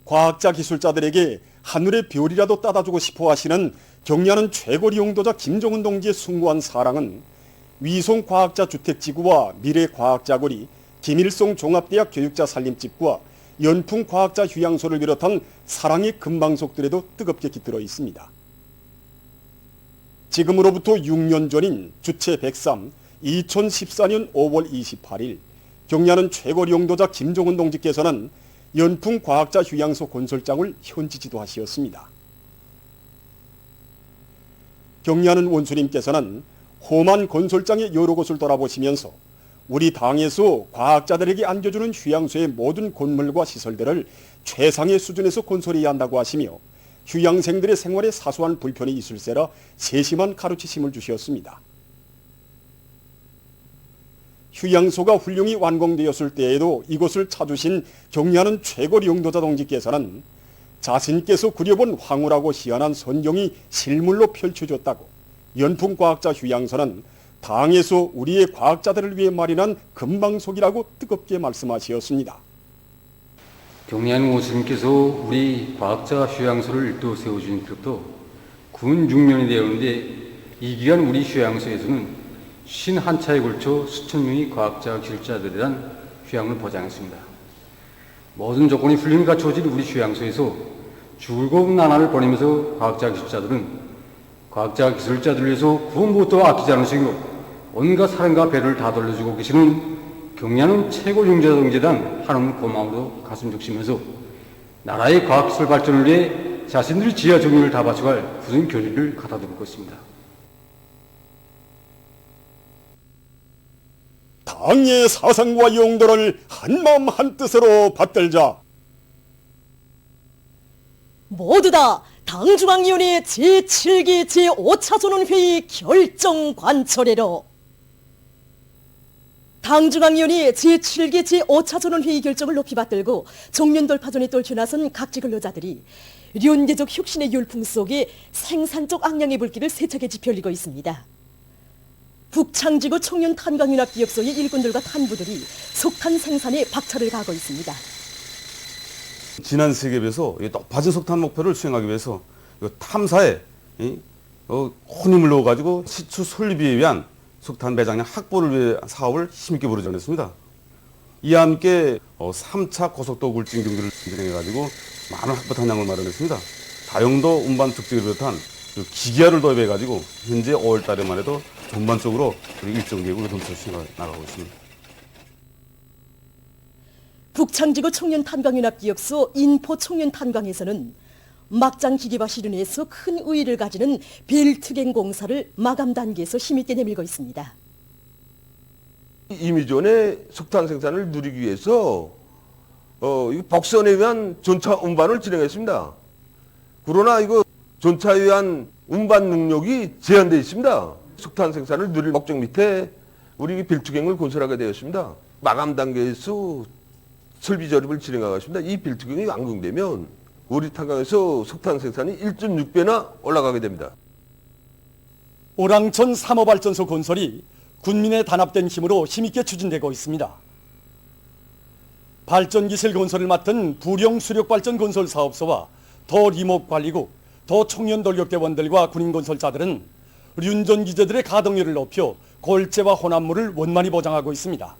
과학자 기술자들에게 하늘의 별이라도 따다주고 싶어 하시는 경야는 최고리 용도자 김정은 동지의 숭고한 사랑은 위송과학자 주택지구와 미래과학자거리, 김일성 종합대학 교육자 살림집과 연풍과학자 휴양소를 비롯한 사랑의 금방속들에도 뜨겁게 깃들어 있습니다. 지금으로부터 6년 전인 주체 103, 2014년 5월 28일 경야는 최고리 용도자 김정은 동지께서는 연풍과학자 휴양소 건설장을 현지 지도하시었습니다. 경야는 원수님께서는 험한 건설장의 여러 곳을 돌아보시면서 우리 당에서 과학자들에게 안겨주는 휴양소의 모든 건물과 시설들을 최상의 수준에서 건설해야 한다고 하시며 휴양생들의 생활에 사소한 불편이 있을세라 세심한 가르치심을 주셨습니다. 휴양소가 훌륭히 완공되었을 때에도 이곳을 찾으신 경야는 최고리 용도자 동지께서는 자신께서 그려본 황홀하고 희한한 선경이 실물로 펼쳐졌다고 연풍과학자 휴양소는 당에서 우리의 과학자들을 위해 마련한 금방속이라고 뜨겁게 말씀하셨습니다. 경양 원수님께서 우리 과학자 휴양소를 또 세워주신 것도 군 6년이 되었는데 이 기간 우리 휴양소에서는 51차에 걸쳐 수천 명의 과학자 기술자들에 대한 휴양을 보장했습니다. 모든 조건이 훌륭히 갖춰진 우리 휴양소에서 즐거운 나날을 보내면서 과학자 기술자들은 과학자 기술자들을 위해서 구원부터 아끼지 않을 수 있고 온갖 사랑과 배를 다 돌려주고 계시는 경야는 최고 용자동재단 한없는 고마움으로 가슴 적시면서 나라의 과학기술 발전을 위해 자신들의 지혜와 정성을 다 바쳐갈 굳은 결의를 가다듬고 있습니다. 당의 사상과 용도를 한마음 한뜻으로 받들자. 모두 다 당중앙위원회 제7기 제5차 전원회의 결정 관철회로 당중앙위원회 제7기 제5차 전원회의 결정을 높이 받들고 정면돌파전에 떨쳐나선 각지 근로자들이 륜계적 혁신의 열풍 속에 생산적 악량의 불길을 세차게 지펴올리고 있습니다. 북창지구 청년 탄광윤학 기업소의 일꾼들과 탄부들이 석탄 생산에 박차를 가하고 있습니다. 지난 세계에서 높아진 석탄 목표를 수행하기 위해서 탐사에 혼힘을 넣어가지고 시추 설립에 위한 석탄 매장량 확보를 위해 사업을 힘있게 벌여졌습니다. 이와 함께 3차 고속도로 굴진 경기를 진행해가지고 많은 확보 탄량을 마련했습니다. 다용도 운반 특징을 비롯한 기계화를 도입해가지고 현재 5월 달에만 해도 전반적으로 일정 계획으로 점차 나가고 있습니다. 북창지구 청년탄광윤학 기업소 인포 청년탄광에서는 막장 기계화 실현에서 큰 우위를 가지는 벨트갱 공사를 마감 단계에서 힘있게 내밀고 있습니다. 이미전의 석탄 생산을 누리기 위해서 복선에 의한 전차 운반을 진행했습니다. 그러나 이거 전차에 의한 운반 능력이 제한되어 있습니다. 석탄 생산을 누릴 목적 밑에 우리 벨트갱을 건설하게 되었습니다. 마감 단계에서 설비 조립을 진행하고 있습니다. 이 벨트갱이 완공되면 우리 탄광에서 석탄 생산이 1.6배나 올라가게 됩니다. 오랑천 3호발전소 건설이 군민의 단합된 힘으로 힘있게 추진되고 있습니다. 발전기실 건설을 맡은 부령수력발전 건설사업소와 더 리목관리국, 더 청년돌격대원들과 군인건설자들은 륜전기제들의 가동률을 높여 골재와 혼합물을 원만히 보장하고 있습니다.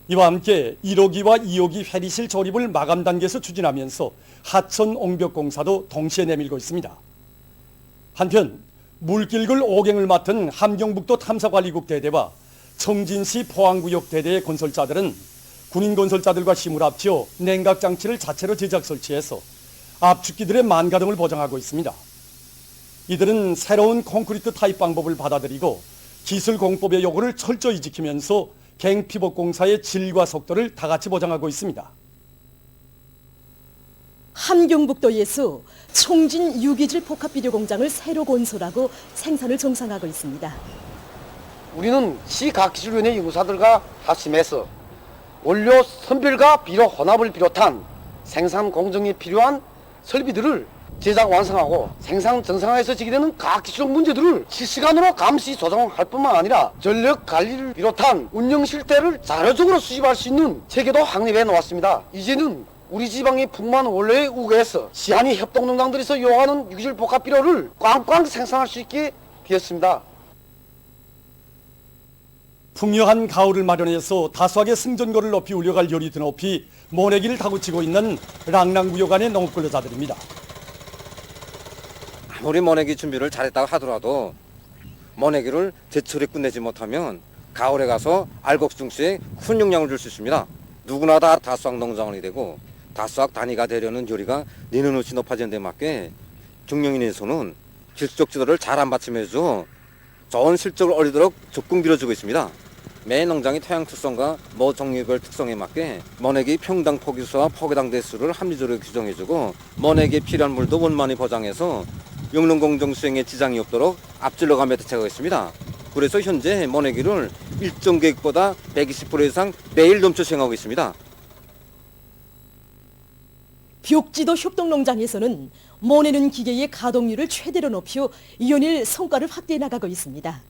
이와 함께 1호기와 2호기 회리실 조립을 마감 단계에서 추진하면서 하천 옹벽 공사도 동시에 내밀고 있습니다. 한편 물길글 5경을 맡은 함경북도 탐사관리국 대대와 청진시 포항구역 대대의 건설자들은 군인건설자들과 힘을 합쳐 냉각장치를 자체로 제작 설치해서 압축기들의 만가동을 보장하고 있습니다. 이들은 새로운 콘크리트 타입 방법을 받아들이고 기술 공법의 요구를 철저히 지키면서 갱피복 공사의 질과 속도를 다같이 보장하고 있습니다. 함경북도에서 총진 유기질 복합비료 공장을 새로 건설하고 생산을 정상화하고 있습니다. 우리는 시과학기술위원회 연구사들과 합심해서 원료 선별과 비료 혼합을 비롯한 생산 공정에 필요한 설비들을 제작 완성하고 생산 정상화에서 제기되는 과학기술적 문제들을 실시간으로 감시 조정할 뿐만 아니라 전력 관리를 비롯한 운영 실태를 자료적으로 수집할 수 있는 체계도 확립해 놓았습니다. 이제는 우리 지방의 풍만 원래의 우거에서 시한이 협동농장들에서 요하는 유기질 복합 비료를 꽝꽝 생산할 수 있게 되었습니다. 풍요한 가을을 마련해서 다수하게 승전거를 높이 울려갈 열이 드높이 모내기를 다구치고 있는 랑랑구역 안의 농업근로자들입니다. 아무리 모내기 준비를 잘했다고 하더라도 모내기를 제철에 끝내지 못하면 가을에 가서 알곡중수에 큰 영향을 줄 수 있습니다. 누구나 다 다수학 농장원이 되고 다수학 단위가 되려는 요리가 내년없이 높아지는 데 맞게 경영인에서는 질적 지도를 잘 안 받침해서 좋은 실적을 얻도록 적극 밀어주고 있습니다. 매 농장의 토양 특성과 모 종류별 특성에 맞게 모내기 평당 포기수와 포기당 대수를 합리적으로 규정해주고 모내기에 필요한 물도 원만히 보장해서 영농공정 수행에 지장이 없도록 앞질러가며 대책하고 있습니다. 그래서 현재 모내기를 일정 계획보다 120% 이상 매일 넘쳐 수행하고 있습니다. 벽지도 협동농장에서는 모내는 기계의 가동률을 최대로 높여 연일 성과를 확대해 나가고 있습니다.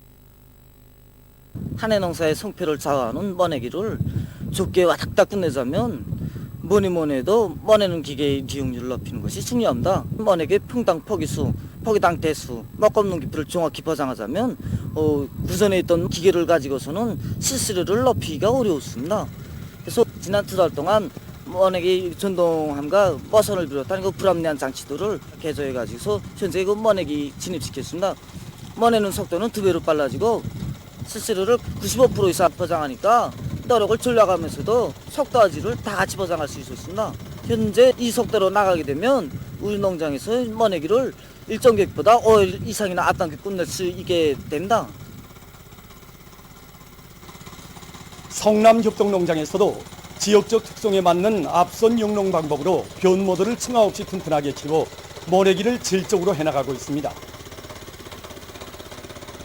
한 해 농사의 성패를 좌우하는 모내기를 좁게 와닥닥 끝내자면 뭐니 해도 모내는 기계의 이용률을 높이는 것이 중요합니다. 모내기 평당 포기수, 포기당 대수, 먹업능 깊이를 정확히 보장하자면 구전에 있던 기계를 가지고서는 실수율을 높이기가 어려웠습니다. 그래서 지난 2달 동안 모내기 전동함과 머선을 비롯한 그 불합리한 장치들을 개조해가지고서 현재 그 모내기 진입시켰습니다. 모내는 속도는 2배로 빨라지고 실수율을 95% 이상 보장하니까 노력을 줄여가면서도 속도화질을 다 같이 보장할 수 있었습니다. 현재 이 속도로 나가게 되면 우리 농장에서 모내기를 일정 계획보다 5일 이상이나 앞당겨 끝낼 수 있게 된다. 성남협동농장에서도 지역적 특성에 맞는 앞선 영농 방법으로 변모들을 층화 없이 튼튼하게 키워 모내기를 질적으로 해나가고 있습니다.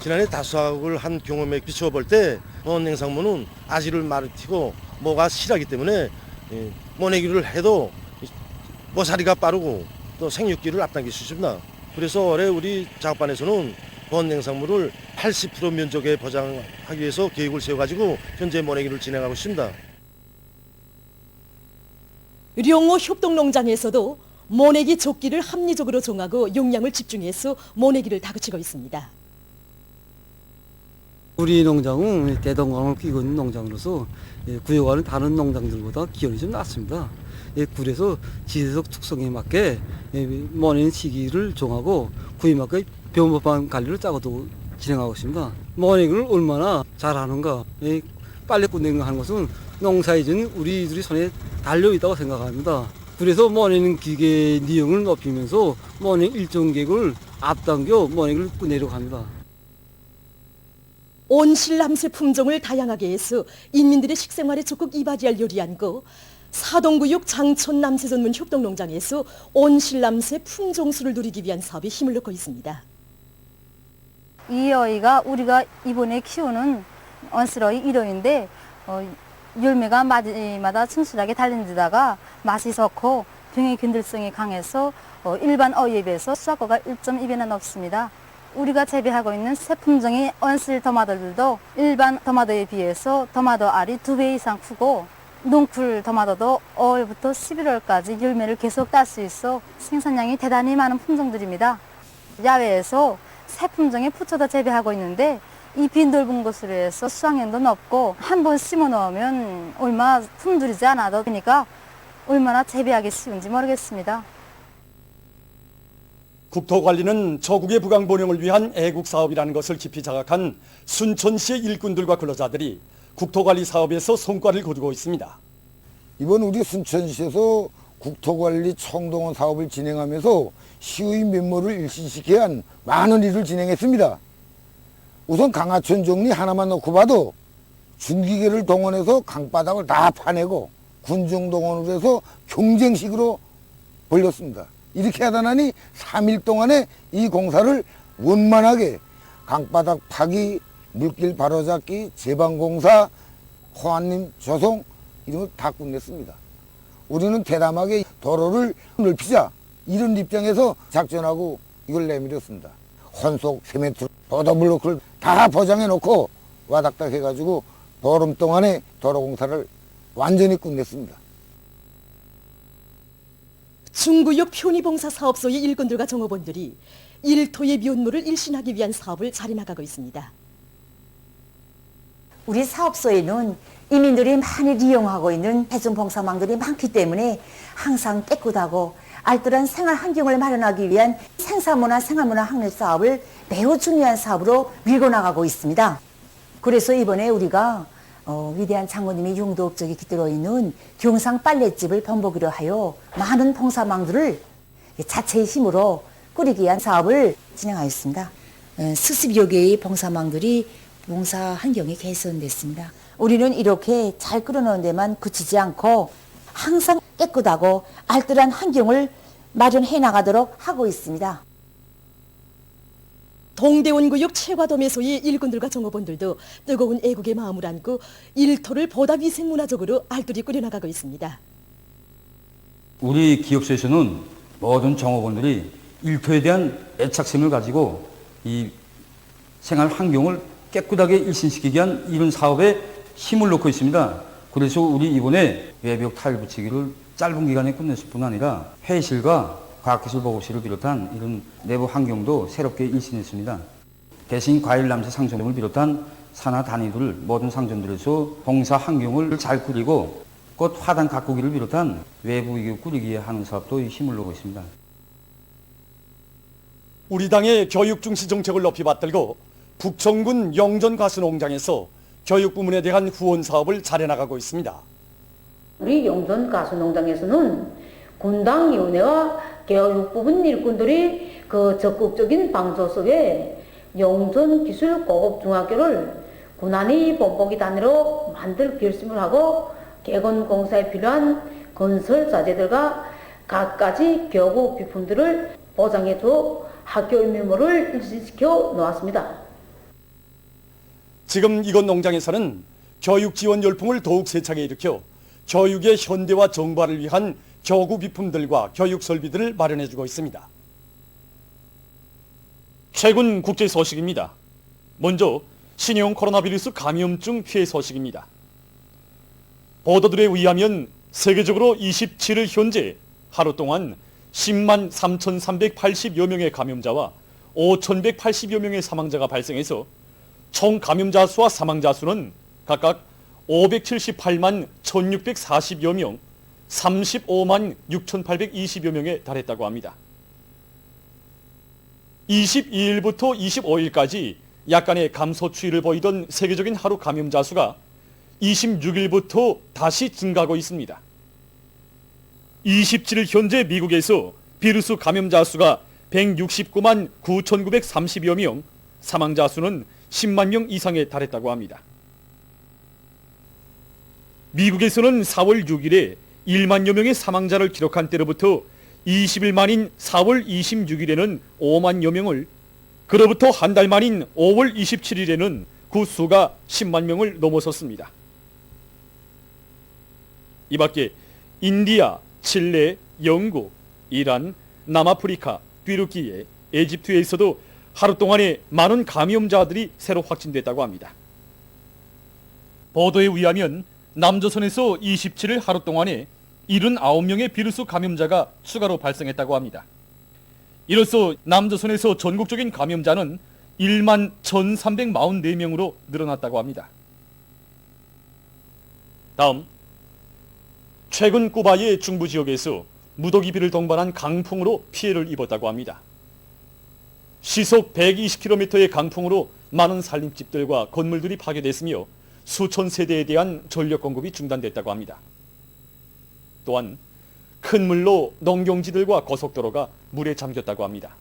지난해 다수학을 한 경험에 비추어 볼 때 원냉상모는 아지를 마르티고 모가 실하기 때문에 모내기를 해도 모사리가 빠르고 또 생육기를 앞당길 수 있습니다. 그래서 올해 우리 작업반에서는 원냉상모를 80% 면적에 보장하기 위해서 계획을 세워가지고 현재 모내기를 진행하고 있습니다. 령호 협동농장에서도 모내기 조끼를 합리적으로 정하고 용량을 집중해서 모내기를 다그치고 있습니다. 우리 농장은 대동강을 끼고 있는 농장으로서 구역와는 다른 농장들보다 기온이 좀 낮습니다. 그래서 지대적 특성에 맞게 모내는 시기를 정하고 그에 맞게 변법한 관리를 짜고도 진행하고 있습니다. 모내기를 얼마나 잘하는가, 빨리 끝내는 하는 것은 농사이전 우리들이 손에 달려있다고 생각합니다. 그래서 모내는 기계 이용을 높이면서 모내 일정 계획을 앞당겨 모내기를 끝내려고 합니다. 온실남새 품종을 다양하게 해서 인민들의 식생활에 적극 이바지할 요리안고 사동구역 장천남새 전문 협동농장에서 온실남새 품종수를 누리기 위한 사업에 힘을 넣고 있습니다. 이 어이가 우리가 이번에 키우는 온실어이 1호인데 열매가 마디마다 층실하게 달린 데다가 맛이 좋고 병의 견딜성이 강해서 일반 어이에 비해서 수확고가 1.2배나 높습니다. 우리가 재배하고 있는 새 품종의 온실 토마토들도 일반 토마토에 비해서 토마토 알이 2배 이상 크고 넝쿨 토마토도 5월부터 11월까지 열매를 계속 딸 수 있어 생산량이 대단히 많은 품종들입니다. 야외에서 새 품종의 푸초도 재배하고 있는데 잎이 넓은 곳으로 해서 수확량도 높고 한 번 심어 놓으면 얼마 품들이지 않아도 되니까 얼마나 재배하기 쉬운지 모르겠습니다. 국토관리는 저국의 부강 번영을 위한 애국 사업이라는 것을 깊이 자각한 순천시의 일꾼들과 근로자들이 국토관리 사업에서 성과를 거두고 있습니다. 이번 우리 순천시에서 국토관리 총동원 사업을 진행하면서 시의 면모를 일신시켜야 한 많은 일을 진행했습니다. 우선 강하천 정리 하나만 놓고 봐도 중기계를 동원해서 강바닥을 다 파내고 군중 동원을 해서 경쟁식으로 벌렸습니다. 이렇게 하다 나니 3일 동안에 이 공사를 원만하게 강바닥 파기, 물길 바로잡기, 제방공사, 호안림 조성 이런 걸 다 끝냈습니다. 우리는 대담하게 도로를 넓히자 이런 입장에서 작전하고 이걸 내밀었습니다. 혼속, 세멘트, 보도블로크를 다 포장해 놓고 와닥닥 해가지고 보름 동안에 도로 공사를 완전히 끝냈습니다. 중구역 편의봉사 사업소의 일꾼들과 종업원들이 일토의 면모를 일신하기 위한 사업을 잘해나가고 있습니다. 우리 사업소에는 이민들이 많이 이용하고 있는 대중봉사망들이 많기 때문에 항상 깨끗하고 알뜰한 생활 환경을 마련하기 위한 생사문화 생활문화 확립 사업을 매우 중요한 사업으로 밀고 나가고 있습니다. 그래서 이번에 우리가 위대한 장모님의 용도 업적이 깃들어 있는 경상 빨랫집을 번복으로 하여 많은 봉사망들을 자체의 힘으로 꾸리기 위한 사업을 진행하였습니다. 수십여 개의 봉사망들이 봉사 환경이 개선됐습니다. 우리는 이렇게 잘 끓여놓은 데만 그치지 않고 항상 깨끗하고 알뜰한 환경을 마련해 나가도록 하고 있습니다. 동대원구역 최과도매소의 일꾼들과 종업원들도 뜨거운 애국의 마음을 안고 일토를 보다 위생문화적으로 알뜰히 꾸려나가고 있습니다. 우리 기업소에서는 모든 종업원들이 일터에 대한 애착심을 가지고 이 생활 환경을 깨끗하게 일신시키기 위한 이런 사업에 힘을 놓고 있습니다. 그래서 우리 이번에 외벽 타일 붙이기를 짧은 기간에 끝냈을 뿐 아니라 회의실과 과학기술보고실을 비롯한 이런 내부 환경도 새롭게 일신했습니다. 대신 과일 남새 상점을 비롯한 산하 단위들 모든 상점들에서 봉사 환경을 잘 꾸리고 꽃 화단 가꾸기를 비롯한 외부 이익을 꾸리기 위해 하는 사업도 힘을 놓고 있습니다. 우리 당의 교육 중시 정책을 높이 받들고 북청군 영전가수농장에서 교육 부문에 대한 후원 사업을 잘해나가고 있습니다. 우리 영전가수농장에서는 군당위원회와 교육부문 일꾼들이 그 적극적인 방조 속에 영전기술고급중학교를 군안위 본보기 단위로 만들 결심을 하고 개건공사에 필요한 건설 자재들과 갖가지 교구 비품들을 보장해줘 학교의 면모를 일신시켜 놓았습니다. 지금 이곳 농장에서는 교육 지원 열풍을 더욱 세차게 일으켜 교육의 현대화 정발을 위한 교구 비품들과 교육 설비들을 마련해주고 있습니다. 최근 국제 소식입니다. 먼저 신형 코로나 바이러스 감염증 피해 소식입니다. 보도들에 의하면 세계적으로 27일 현재 하루 동안 10만 3,380여 명의 감염자와 5,180여 명의 사망자가 발생해서 총 감염자 수와 사망자 수는 각각 578만 1,640여 명, 35만 6,820여 명에 달했다고 합니다. 22일부터 25일까지 약간의 감소 추이를 보이던 세계적인 하루 감염자 수가 26일부터 다시 증가하고 있습니다. 27일 현재 미국에서 비루스 감염자 수가 169만 9,930여 명, 사망자 수는 10만 명 이상에 달했다고 합니다. 미국에서는 4월 6일에 1만여 명의 사망자를 기록한 때로부터 20일 만인 4월 26일에는 5만여 명을, 그로부터 한 달 만인 5월 27일에는 그 수가 10만 명을 넘어섰습니다. 이 밖에 인디아, 칠레, 영국, 이란, 남아프리카, 튀르키예, 에집트에서도 하루 동안에 많은 감염자들이 새로 확진됐다고 합니다. 보도에 의하면 남조선에서 27일 하루 동안에 79명의 비루스 감염자가 추가로 발생했다고 합니다. 이로써 남조선에서 전국적인 감염자는 1만 1,344명으로 늘어났다고 합니다. 다음, 최근 쿠바의 중부 지역에서 무더기 비를 동반한 강풍으로 피해를 입었다고 합니다. 시속 120km의 강풍으로 많은 산림집들과 건물들이 파괴됐으며 수천 세대에 대한 전력 공급이 중단됐다고 합니다. 또한 큰 물로 농경지들과 고속도로가 물에 잠겼다고 합니다.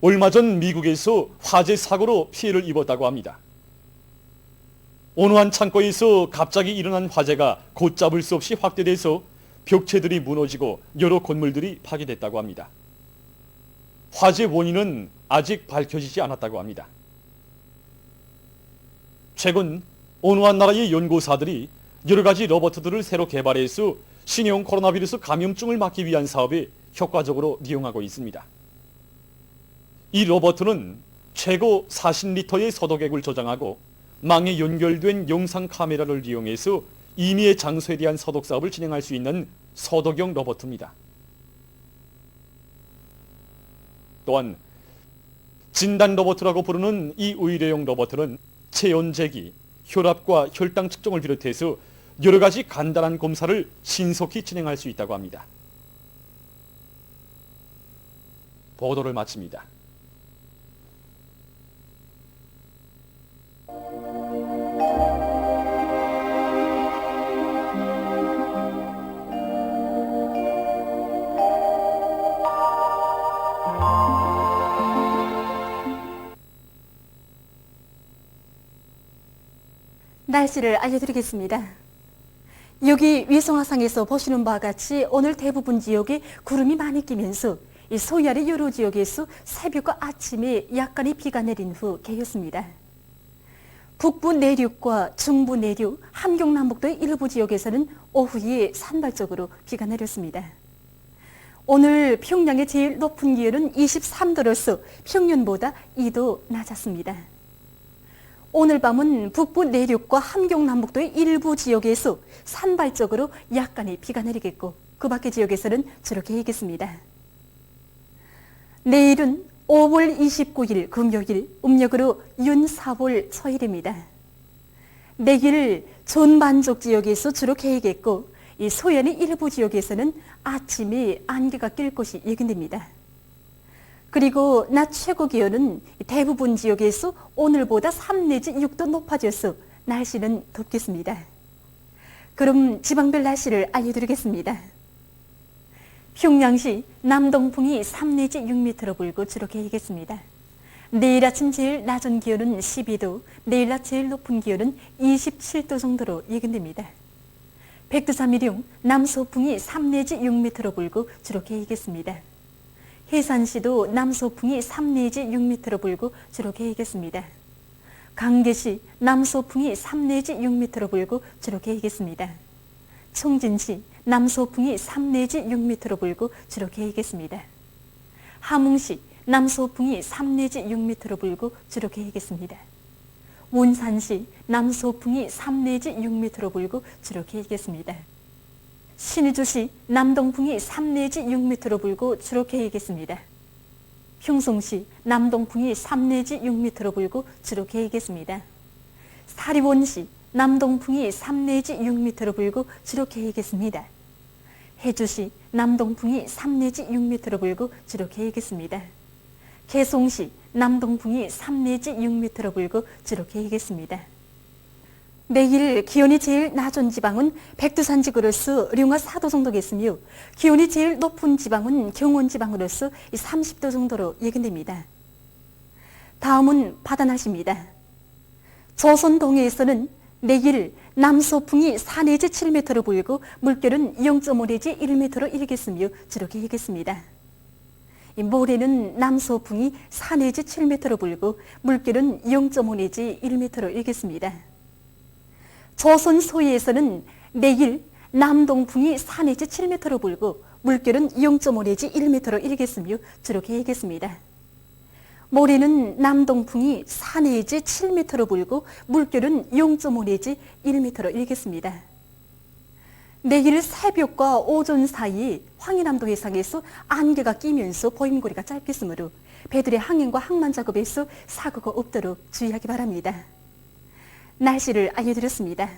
얼마 전 미국에서 화재 사고로 피해를 입었다고 합니다. 어느 한 창고에서 갑자기 일어난 화재가 걷잡을 수 없이 확대돼서 벽체들이 무너지고 여러 건물들이 파괴됐다고 합니다. 화재 원인은 아직 밝혀지지 않았다고 합니다. 최근 어느 한 나라의 연구사들이 여러 가지 로봇들을 새로 개발해서 신형 코로나 바이러스 감염증을 막기 위한 사업에 효과적으로 이용하고 있습니다. 이 로봇은 최고 40리터의 소독액을 저장하고 망에 연결된 영상 카메라를 이용해서 임의의 장소에 대한 소독 사업을 진행할 수 있는 서도경 로버트입니다. 또한 진단 로버트라고 부르는 이 의료용 로버트는 체온 재기, 혈압과 혈당 측정을 비롯해서 여러 가지 간단한 검사를 신속히 진행할 수 있다고 합니다. 보도를 마칩니다. 날씨를 알려드리겠습니다. 여기 위성화상에서 보시는 바와 같이 오늘 대부분 지역에 구름이 많이 끼면서 이 서해안의 여러 지역에서 새벽과 아침에 약간의 비가 내린 후 개였습니다. 북부 내륙과 중부 내륙, 함경남북도의 일부 지역에서는 오후에 산발적으로 비가 내렸습니다. 오늘 평양의 제일 높은 기온은 23도로서 평년보다 2도 낮았습니다. 오늘 밤은 북부 내륙과 함경남북도의 일부 지역에서 산발적으로 약간의 비가 내리겠고 그 밖의 지역에서는 주로 개이겠습니다. 내일은 5월 29일 금요일, 음력으로 윤 4월 초일입니다. 내일 전반적 지역에서 주로 개이겠고 이 서해안의 일부 지역에서는 아침에 안개가 낄 것이 예견됩니다. 그리고 낮 최고 기온은 대부분 지역에서 오늘보다 3 내지 6도 높아져서 날씨는 덥겠습니다. 그럼 지방별 날씨를 알려드리겠습니다. 평양시 남동풍이 3 내지 6m로 불고 주로 개이겠습니다. 내일 아침 제일 낮은 기온은 12도, 내일 낮 제일 높은 기온은 27도 정도로 예견됩니다. 백두산미령 남서풍이 3 내지 6m로 불고 주로 개이겠습니다. 해산시도 남서풍이 3 내지 6m로 불고 주로 개이겠습니다. 강계시 남서풍이 3 내지 6m로 불고 주로 개이겠습니다. 청진시 남서풍이 3 내지 6m로 불고 주로 개이겠습니다. 함흥시 남서풍이 3 내지 6m로 불고 주로 개이겠습니다. 원산시 남서풍이 3 내지 6m로 불고 주로 개이겠습니다. 신의주시 남동풍이 3 내지 6m로 불고 주로 개이겠습니다. 평송시 남동풍이 3 내지 6m로 불고 주로 개이겠습니다. 사리원시 남동풍이 3 내지 6m로 불고 주로 개이겠습니다. 해주시 남동풍이 3 내지 6m로 불고 주로 개이겠습니다. 개송시 남동풍이 3 내지 6m로 불고 주로 개이겠습니다. 내일 기온이 제일 낮은 지방은 백두산 지구로서 령화 4도 정도겠으며 기온이 제일 높은 지방은 경원 지방으로서 30도 정도로 예견됩니다. 다음은 바다 날씨입니다. 조선 동해에서는 내일 남서풍이 4 내지 7m로 불고 물결은 0.5 내지 1m로 일겠으며 주로 개이겠습니다. 모레는 남서풍이 4 내지 7m로 불고 물결은 0.5 내지 1m로 일겠습니다. 조선 서해에서는 내일 남동풍이 4 내지 7m로 불고 물결은 0.5 내지 1m로 일겠으며 주로 개이겠습니다. 모레는 남동풍이 4 내지 7m로 불고 물결은 0.5 내지 1m로 일겠습니다. 내일 새벽과 오전 사이 황해남도 해상에서 안개가 끼면서 보임거리가 짧겠으므로 배들의 항행과 항만 작업에서 사고가 없도록 주의하기 바랍니다. 날씨를 알려드렸습니다.